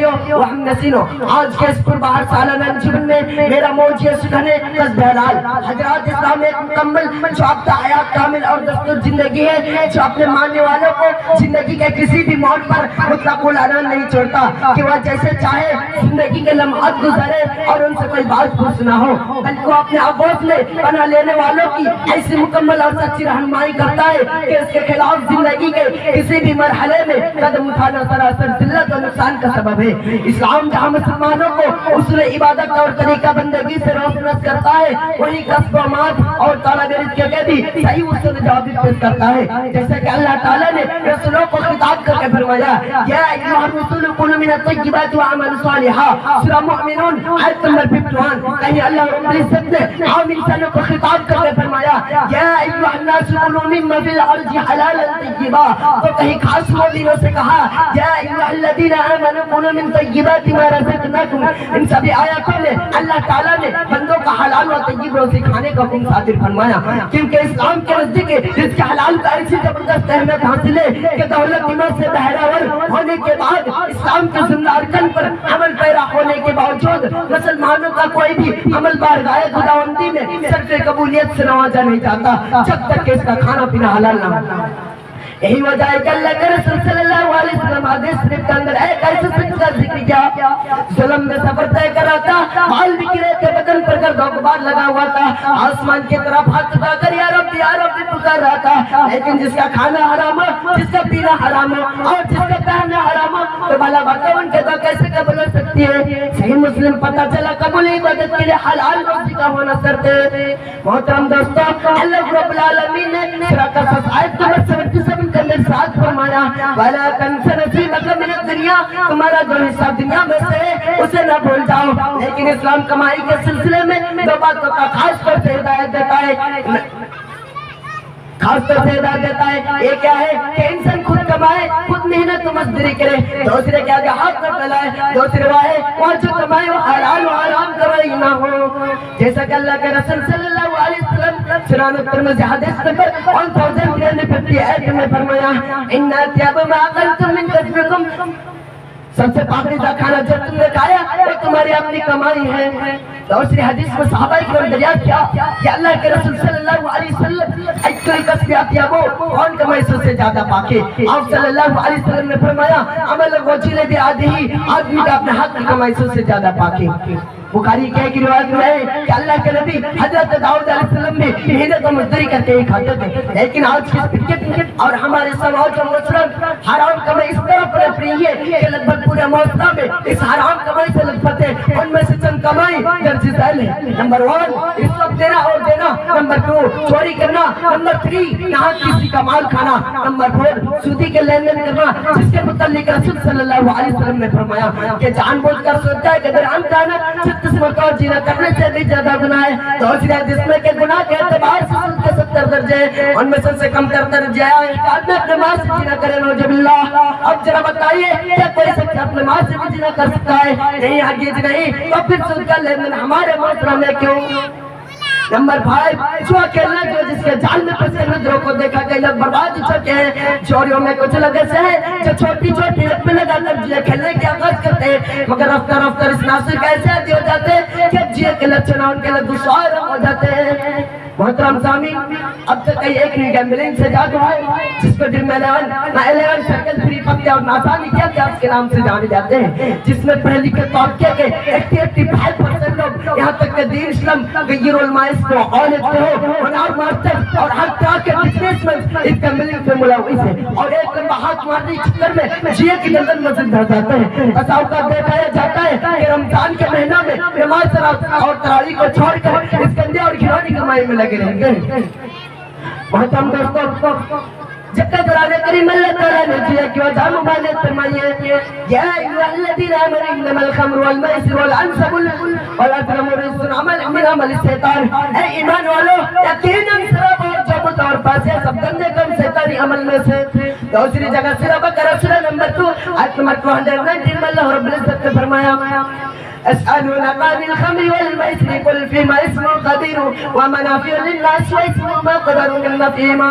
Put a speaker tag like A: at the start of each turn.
A: بھائیوں و ہم نسلوں، آج کے اس پربہار سالانہ جیون میں میرا موج یہ سکھانے قصد حلال حضرات اسلام ایک مکمل ضابطہ حیات کامل اور دستور زندگی ہے جو اپنے ماننے والوں کو زندگی کے کسی بھی موڑ پر مطلق العنان نہیں چھوڑتا کہ وہ جیسے چاہے زندگی کے لمحات گزارے اور ان سے کوئی بات پوچھ نہ ہو، بلکہ وہ اپنے آغوش میں پناہ لینے والوں کی ایسی مکمل اور سچی رہنمائی کرتا ہے کہ اس کے خلاف زندگی کے کسی بھی مرحلے میں قدم اٹھانا سراسر ذلت اور نقصان کا سبب ہے۔ اسلام جہاں مسلمانوں کو اصول عبادت اور طریقہ بندگی سے روشناس کرتا ہے، وہی کسب و مال اور طلب رزق کے بھی صحیح اصول جواب پیش کرتا ہے، جیسے کہ اللہ تعالیٰ نے رسولوں کو خطاب کر کے فرمایا یا ایھا الرسول کلوا من الطیبات واعملوا صالحا، سورہ مومنون آیت نمبر 51۔ کہیں اللہ رب العزت نے عام انسانوں کو خطاب کر کے فرمایا یا ایھا الناس کلوا مما فی الارض حلالا طیبا، تو کہیں خاص مومنوں سے کہا یا ایھا الذین آمنوا کلوا من طیبات ما رزقناکم۔ ان سبھی آیاتوں میں اللہ تعالیٰ نے بندوں کا حلال و طیب روزی کھانے کا حکم صادر فرمایا، کیونکہ اسلام کے نزدیک رزق حلال کا ایسی زبردست اہمیت حاصل ہے کہ دولت دماغ سے بہراور ہونے کے بعد اسلام کے ضمن ارکان پر عمل پیرا ہونے کے باوجود مسلمانوں کا کوئی بھی عمل بارگاہ خداوندی میں صرف قبولیت سے نوازا نہیں جاتا جب تک کہ اس کا کھانا پینا حلال نہ ہو۔ یہی وجہ ہے کہ اللہ کے رسول صلی اللہ علیہ وسلم حدیث شریف کے اندر ایک ایسے شخص کا ذکر کیا ظلم میں سفر طے کر رہا تھا، بال بکھرے تھے، بدن پر گرد و غبار لگا ہوا تھا، آسمان کی طرف ہاتھ اٹھا کر یا رب پکار رہا تھا، لیکن جس کا کھانا حرام ہو، جس کا پینا حرام ہو اور جس کا پہننا حرام ہو تو بھلا بتاؤں کہ تو کیسے قبول ہو سکتی ہے؟ صحیح مسلم پتہ چلا قبول عبادت کے لیے حلال روزی کا ہونا شرط ہے۔ محترم دوستو، اللہ رب العالمین نے سورہ قصص آیت نمبر 77 کے اندر ساتھ فرمایا وَلَا تَنْسَ نَصِيبَكَ مِنَ الدُّنْيَا، تمہارا جو حصہ دنیا میں سے ہے اسے نہ بھول جاؤ۔ لیکن اسلام کمائی کے سلسلے میں دو باتوں کا خاص طور سے ہدایت دیتا ہے، خاص طور سے ہدایت دیتا ہے۔ یہ کیا ہے کہ انسان خود کمائے، خود محنت و مزدوری کرے، دوسرے کے آگے ہاتھ نہ پھیلائے۔ دوسری وہ ہے وہ جو کمائے وہ حلال و حرام کمائی نہ ہو، جیسا کہ اللہ کے رسول صلی اللہ علیہ وسلم سنن ترمذی حدیث نمبر 1358 میں فرمایا ان اطیب ما اکلتم من کسبکم، سب سے پاکیزہ کھانا جو تم نے کھایا وہ تمہاری اپنی کمائی ہے۔ دوسری حدیث میں صحابہ کرام دریافت کیا کہ اللہ کے رسول صلی اللہ علیہ وسلم ایکل کسب اطیبو، کون کمائی سب سے زیادہ پاک ہے؟ آپ صلی اللہ علیہ وسلم نے فرمایا عمل الرجل بعدہ، آدمی کا اپنے ہاتھ کی کمائی سب سے زیادہ پاک ہے۔ بخاری کی ایک روایت میں ہے کہ اللہ کے نبی حضرت داؤد علیہ السلام بھی محنت و مزدوری کرتے ہی کھاتے تھے، لیکن آج کی فکر اور ہمارے سماج و معاشرت حرام کمائی اس طرح پرپ رہی ہے کہ لگ بھگ پورے معاشرہ میں اس حرام کمائی سے لطفت ہے۔ ان میں سے چند کمائی درج ذیل ہے۔ نمبر 1 رشوت دینا اور دینا، نمبر 2 چوری کرنا، نمبر 3 نہ کسی کا مال کھانا، نمبر 4 سودی کے لین دین کرنا، جس کے متعلق رسول صلی اللہ علیہ وسلم نے فرمایا کہ جان بوجھ کر سوچتا ہے کہ درہم کھانا مرتبہ جینا کرنے سے بھی زیادہ گناہ ہے۔ دوسری حدیث میں کہ گناہ کے اعتبار سے سود کے 70 درجے ہیں، ان میں سب سے کم تر درجہ ہے ایک آدمی اپنے ماں سے جینا کرے، نعوذ باللہ۔ اب ذرا بتائیے کیا کوئی شخص اپنے ماں سے بھی جینا کر سکتا ہے؟ نہیں، ہرگز نہیں۔ تو پھر سود کا لین دین ہمارے معاشرہ میں کیوں؟ نمبر 5 جوا کھیلنا، جو جس کے جال میں پھنسے نظروں کو دیکھا کئی لوگ برباد ہو چکے ہیں۔ چوریوں میں کچھ لوگ ایسے ہیں جو چھوٹی چھوٹی رت میں لگا کر جیے کھیلنے کی آغاز کرتے ہیں، مگر رفتہ رفتہ اس ناصر کا ایسے عادی ہو جاتے ہیں کہ جیے کے لچھنا ان کے لئے دشوار ہو جاتے ہیں۔ محترم سامعین، اب تک کئی ایک نہیں گیمبلنگ سے جادو ہے جس کو ڈریم 11 سرکل فری پتے اور ناسانی کیا اس کے نام سے جانے جاتے ہیں، جس میں پڑھے لکھے طبقے کے 85% لوگ یہاں تک کہ دین اسلام غیر علماء کو عالت کو اور ماسٹر اور ہر طرح کے بزنس میں اس گیمبلنگ سے ملوث ہیں اور ایک لمبا ہاتھ مارنے کے چکر میں جیے کی گردن مسجد بھر جاتے ہیں۔ بس اوقات دیکھا جاتا ہے کہ رمضان کے مہینہ میں نماز اور تراویح کو چھوڑ کر اس گندے اور گھناؤنی کمائی میں لگے رہتے ہیں۔ محترم دوستو، جب تک قرآن کریم اللہ تعالیٰ نے جیے کی وجہ مبالغ فرمائیے یا ایھا الذین آمنوا انما الخمر والمیسر والانصاب والازلام رجس من عمل الشیطان، اے ایمان والو یقیناً شراب اور جوت اور پاسے سب گندے کام شیطانی عمل میں سے۔ دوسری جگہ سورہ بقرہ سورہ نمبر 2 آیت نمبر 219 میں اللہ رب العزت نے فرمایا اسألونك عن الخمر والميسر قل فيهما اسم كبير ومنافع للناس واسمهما أكبر من نفعهما۔